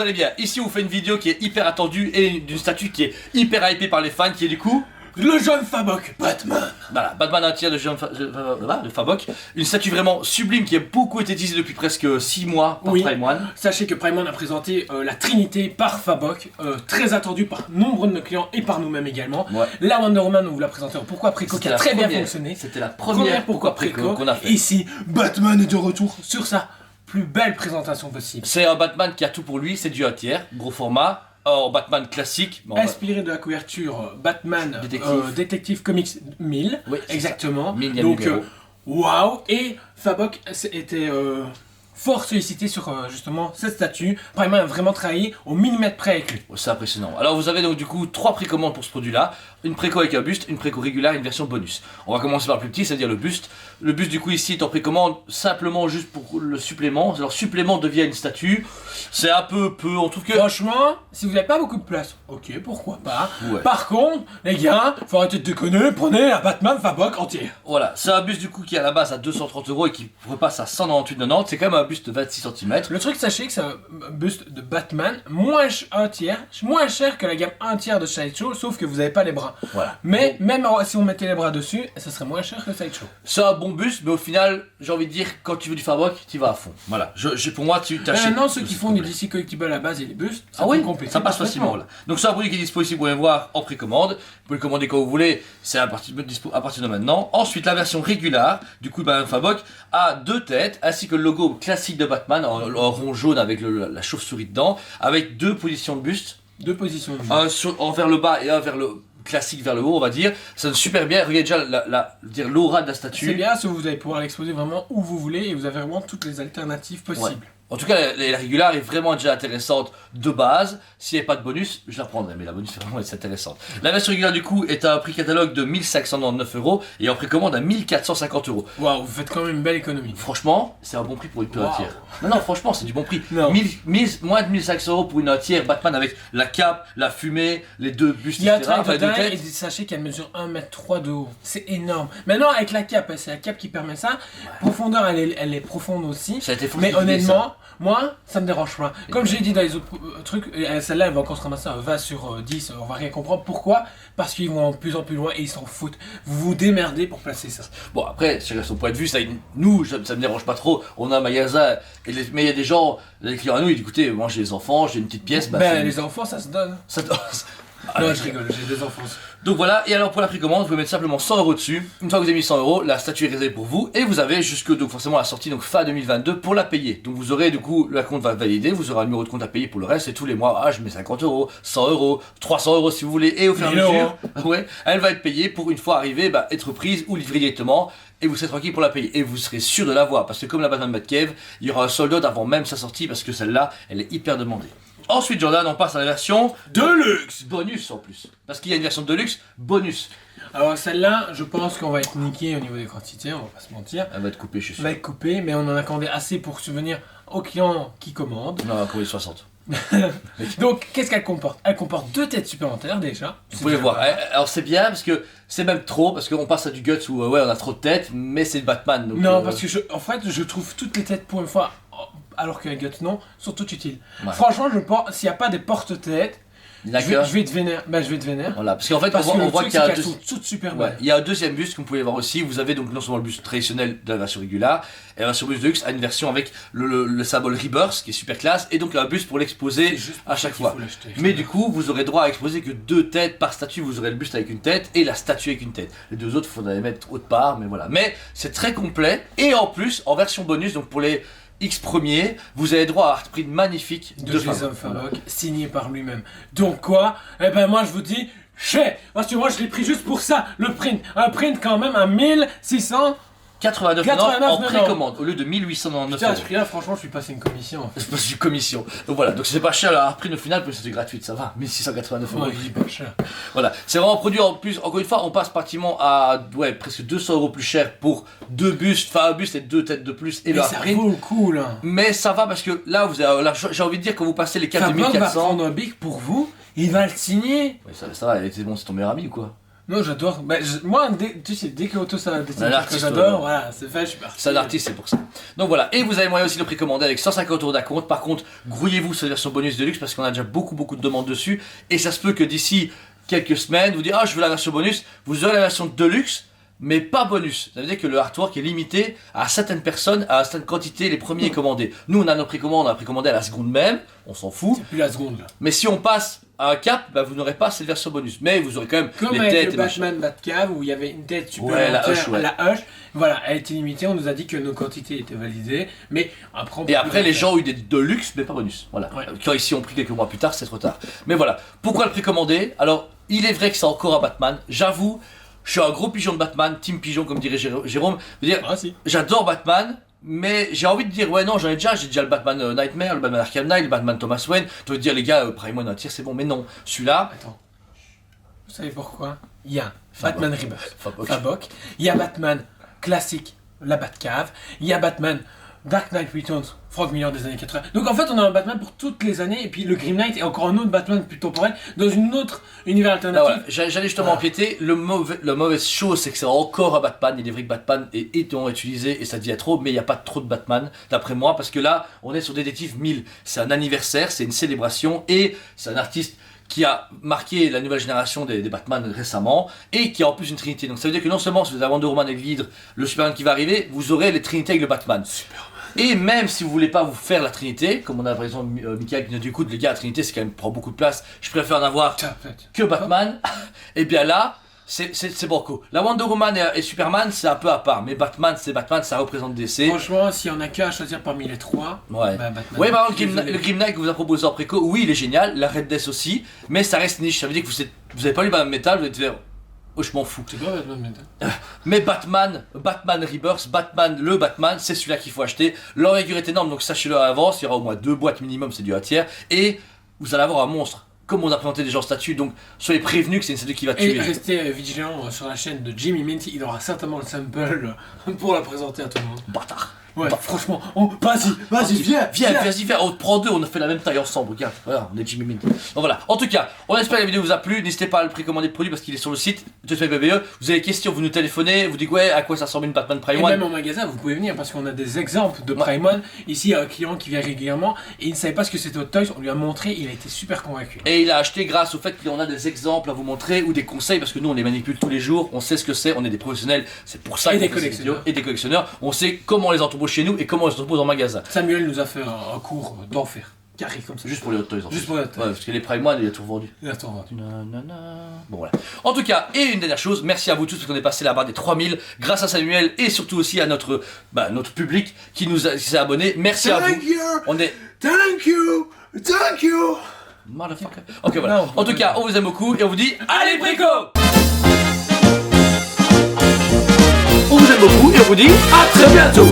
vous allez bien. Ici on vous fait une vidéo qui est hyper attendue et d'une statue qui est hyper hypée par les fans, qui est du coup le jeune Fabok Batman. Voilà, Batman un tiers de Fabok. Une statue vraiment sublime qui a beaucoup été utilisée depuis presque 6 mois par Prime One. Sachez que Prime One a présenté la Trinité par Fabok, très attendue par nombre de nos clients et par nous-mêmes également. Ouais. La Wonder Woman, on vous la présenté en Pourquoi Préco, qui a très bien fonctionné. C'était la première Pourquoi Préco qu'on a fait. Ici, Batman est de retour sur sa plus belle présentation possible. C'est un Batman qui a tout pour lui, c'est du 1 tiers, gros format. En Batman classique. Inspiré de la couverture Batman Détective Comics 1000. Oui, exactement. 1000 Donc, waouh! Et Fabok était fort sollicité sur justement cette statue. Prime a vraiment travaillé au millimètre près avec lui. C'est impressionnant. Alors vous avez donc du coup 3 précommandes pour ce produit là. Une préco avec un buste, une préco régulière et une version bonus. On va commencer par le plus petit, c'est-à-dire le buste. Le buste du coup ici est en précommande simplement juste pour le supplément. Alors supplément devient une statue. C'est un peu en tout cas. Franchement, si vous n'avez pas beaucoup de place, ok, pourquoi pas. Ouais. Par contre, les gars, faut arrêter de déconner, prenez la Batman Fabok entière. Voilà, c'est un buste du coup qui est à la base à 230 € et qui repasse à 198,90. C'est quand même un buste de 26 cm. Le truc, sachez que c'est un buste de Batman moins cher que la gamme 1 tiers de Sideshow, sauf que vous n'avez pas les bras. Voilà. Mais même si on mettait les bras dessus, ça serait moins cher que Sideshow. C'est un bon buste, mais au final, j'ai envie de dire, quand tu veux du Fabok, tu vas à fond. Voilà, pour moi, tu t'achètes. Maintenant, ceux qui font du DC Collectible à la base et les bustes, ça ça passe facilement là. Donc c'est un produit qui est disponible, vous pouvez voir en précommande. Vous pouvez le commander quand vous voulez, c'est à partir de maintenant. Ensuite, la version régulière, du coup, Fabok a 2 têtes, ainsi que le logo classique de Batman, en rond jaune avec la chauve-souris dedans, avec 2 positions de buste. 2 positions de buste. Un vers le bas et un vers le classique vers le haut, on va dire. Ça donne super bien. Regardez déjà l'aura de la statue. C'est bien, vous allez pouvoir l'exposer vraiment où vous voulez et vous avez vraiment toutes les alternatives possibles. Ouais. En tout cas, la régulière est vraiment déjà intéressante de base. S'il n'y avait pas de bonus, je la prendrais, mais la bonus est vraiment intéressante. La version régulière du coup est à un prix catalogue de 1599 € et en précommande à 1450 €. Waouh, vous faites quand même une belle économie. Franchement, c'est un bon prix pour une pure entière. Non, franchement, c'est du bon prix. Non. Moins de 1500 € pour une entière Batman avec la cape, la fumée, les 2 bustes, Il y a un etc. travail de dingue et sachez qu'elle mesure 1,3 m de haut. C'est énorme. Maintenant, avec la cape, c'est la cape qui permet ça. Profondeur, elle est profonde aussi. Ça a été fou. Mais honnêtement, moi, ça me dérange pas. Comme j'ai dit dans les autres trucs, celle-là, elle va encore se ramasser un 20 sur 10, on va rien comprendre. Pourquoi? Parce qu'ils vont de plus en plus loin et ils s'en foutent. Vous vous démerdez pour placer ça. Bon, après, chacun son point de vue, ça me dérange pas trop. On a un magasin, mais il y a des gens, les clients à nous, ils disent écoutez, moi j'ai des enfants, j'ai une petite pièce. Les enfants, ça se donne. Non, je rigole, j'ai 2 enfants. Donc voilà, et alors pour la précommande, vous pouvez mettre simplement 100 € dessus. Une fois que vous avez mis 100 €, la statue est réservée pour vous et vous avez jusque donc forcément la sortie donc fin 2022 pour la payer. Donc vous aurez du coup, la compte va valider, vous aurez un numéro de compte à payer pour le reste et tous les mois, je mets 50 €, 100 €, 300 € si vous voulez et au fur et à mesure, elle va être payée pour une fois arrivée, être prise ou livrée directement et vous serez tranquille pour la payer et vous serez sûr de l'avoir parce que comme la Batman Batcave, il y aura un sold out avant même sa sortie parce que celle-là, elle est hyper demandée. Ensuite, Jordan, on passe à la version Deluxe bonus en plus. Parce qu'il y a une version Deluxe bonus. Alors celle-là, je pense qu'on va être niqué au niveau des quantités, on va pas se mentir. Elle va être coupée, je suis sûr. Elle va être coupée, mais on en a commandé assez pour subvenir aux clients qui commandent. Non, on va commandé 60. Donc, qu'est-ce qu'elle comporte? Elle comporte 2 têtes supplémentaires déjà. Vous pouvez voir. Alors c'est bien parce que c'est même trop, parce qu'on passe à du Guts où on a trop de têtes, mais c'est Batman. Donc, non, parce que en fait, je trouve toutes les têtes pour une fois, alors que les Guts non, sont toutes utiles. Ouais. Franchement, je pense, s'il n'y a pas des porte-têtes, je vais te vénère. Je vais te vénère. Voilà, parce qu'en fait, on voit qu'il y a toutes super belles. Il y a un deuxième buste que vous pouvez voir aussi. Vous avez donc non seulement le buste traditionnel de la version régulière, et la version buste Deluxe a une version avec le symbole Rebirth qui est super classe, et donc un buste pour l'exposer à chaque fois. Mais du coup, vous aurez droit à exposer que 2 têtes par statue. Vous aurez le buste avec une tête et la statue avec une tête. Les 2 autres, il faudrait les mettre autre part, mais voilà. Mais c'est très complet, et en plus, en version bonus, donc pour les X premiers, vous avez droit à un print magnifique de Jason Fabok, signé par lui-même. Donc quoi? Eh ben moi je vous dis, parce que moi je l'ai pris juste pour ça, le print. Un print quand même à 1600 89 en précommande au lieu de 1899 €. Putain, à ce prix-là, franchement, je suis passé une commission. Je passe une commission. Donc voilà, donc c'est pas cher à prix au final, parce que c'était gratuit, ça va. 1689 €. Ouais, il est pas cher. Voilà, c'est vraiment un produit en plus. Encore une fois, on passe pratiquement à presque 200 € plus cher pour 2 bustes, enfin un buste et 2 têtes de plus et mais ça vaut le coup là. Mais ça va parce que là, j'ai envie de dire que vous passez les 4 de 1400. Va prendre un bic pour vous, il va le signer. Ouais, ça va, c'est bon, c'est ton meilleur ami ou quoi? Non, j'adore. Moi, tu sais, dès que Otto ça dessine Un que artiste, j'adore, voilà, c'est fait, je suis parti. C'est un artiste, c'est pour ça. Donc voilà, et vous avez moyen aussi de le précommander avec 150€ d'acompte. Par contre, grouillez-vous sur la version bonus de luxe parce qu'on a déjà beaucoup de demandes dessus. Et ça se peut que d'ici quelques semaines, vous dites ah je veux la version bonus, vous aurez la version de luxe, mais pas bonus. Ça veut dire que le artwork est limité à certaines personnes, à certaines quantités, les premiers commandés. Nous on a nos précommandes, on a précommandé à la seconde même, on s'en fout. C'est plus la seconde là. Mais si on passe à un cap, bah, vous n'aurez pas cette version bonus. Mais vous aurez quand même Comme les avec têtes le et machin. Batman Batcave où il y avait une tête Ouais, supplémentaire la Hush, ouais. à la Hush. Voilà, elle était limitée, on nous a dit que nos quantités étaient validées, mais après on peut Et plus après, rien les faire. gens ont eu des de luxe, mais pas bonus. Voilà. Ouais. Quand ici on pris quelques mois plus tard, c'est trop tard. Mais voilà. Pourquoi le précommander? Alors, il est vrai que c'est encore un Batman. J'avoue, je suis un gros pigeon de Batman, team pigeon comme dirait Jérôme. Je veux dire, Ah si. j'adore Batman, mais j'ai envie de dire, ouais, non, j'ai déjà le Batman Nightmare, le Batman Arkham Knight, le Batman Thomas Wayne. Tu veux dire, les gars, prenez-moi un tir, c'est bon. Mais non, celui-là, Attends. Vous savez pourquoi? Il y a Fabok. Batman Rebirth, Fabok. Fabok. Il y a Batman classique, la Batcave. Il y a Batman Dark Knight Returns, Frank Miller des années 80. Donc en fait, on a un Batman pour toutes les années, et puis le Grim Knight est encore un autre Batman plus temporel dans une autre univers ah alternatif. ouais, j'allais justement Voilà. empiéter. La mauvaise chose, c'est que c'est encore un Batman. Il est vrai que Batman est étant utilisé et ça devient trop, mais il n'y a pas trop de Batman, d'après moi, parce que là, on est sur Détective 1000. C'est un anniversaire, c'est une célébration et c'est un artiste qui a marqué la nouvelle génération des Batman récemment et qui a en plus une trinité. Donc ça veut dire que non seulement si vous avez Wonder Woman et l'Hydre, le Superman qui va arriver, vous aurez les trinités avec le Batman. Et même si vous voulez pas vous faire la Trinité, comme on a par exemple Michael qui nous dit écoute les gars, la Trinité c'est quand même prend beaucoup de place, je préfère en avoir Tiens, peut-être. que Batman, et bien là, c'est banco. La Wonder Woman et Superman c'est un peu à part, mais Batman c'est Batman, ça représente DC. Franchement, s'il y en a qu'un à choisir parmi les trois, Ouais. bah, Batman. Ouais, par exemple, Désolé. le Grim Knight que vous a proposé en préco, oui il est génial, la Red Death aussi, mais ça reste niche, ça veut dire que vous avez pas lu Batman Metal, vous êtes dire oh je m'en fous. C'est pas Batman maintenant. Mais Batman Rebirth, le Batman, c'est celui-là qu'il faut acheter. L'envergure est énorme, donc sachez-le à l'avance, il y aura au moins 2 boîtes minimum, c'est du 1/3. Et vous allez avoir un monstre, comme on a présenté déjà en statut, donc soyez prévenus que c'est une statue qui va Et tuer. restez vigilants sur la chaîne de Jimmy Mint, il aura certainement le sample pour la présenter à tout le monde. Bâtard. Ouais, Bah, franchement, vas-y, viens. Viens, on te prend deux, on a fait la même taille ensemble, regarde, voilà, on est Jimmy Mint. Donc voilà, en tout cas, on espère que la vidéo vous a plu, n'hésitez pas à le précommander le produit parce qu'il est sur le site, BBE. Vous avez des questions, vous nous téléphonez, vous dites ouais, à quoi ça ressemble une Batman Prime Et 1. même en magasin, vous pouvez venir parce qu'on a des exemples de Prime One. Ici, il y a un client qui vient régulièrement et il ne savait pas ce que c'était Hot Toys. On lui a montré, il a été super convaincu. Et il a acheté grâce au fait qu'on a des exemples à vous montrer ou des conseils parce que nous on les manipule tous les jours, on sait ce que c'est, on est des professionnels, c'est pour ça Et qu'on des fait ces collectionneurs. vidéos. Et des collectionneurs, on sait comment on les entrepose chez nous et comment on les entrepose en magasin. Samuel nous a fait un cours d'enfer. Carré comme ça. Juste pour les Hot Toys en fait. Juste pour les Hot Toys. Ouais, parce que les Prime One il a tout vendu. Il a tout vendu. Nanana. Bon voilà. En tout cas, et une dernière chose, merci à vous tous parce qu'on est passé la barre des 3000 grâce à Samuel et surtout aussi à notre public qui qui s'est abonné. Merci à vous. On est Thank you. motherfucker. Ok voilà. Non, En tout cas, on vous aime beaucoup et on vous dit allez préco. On vous aime beaucoup et on vous dit à très bientôt.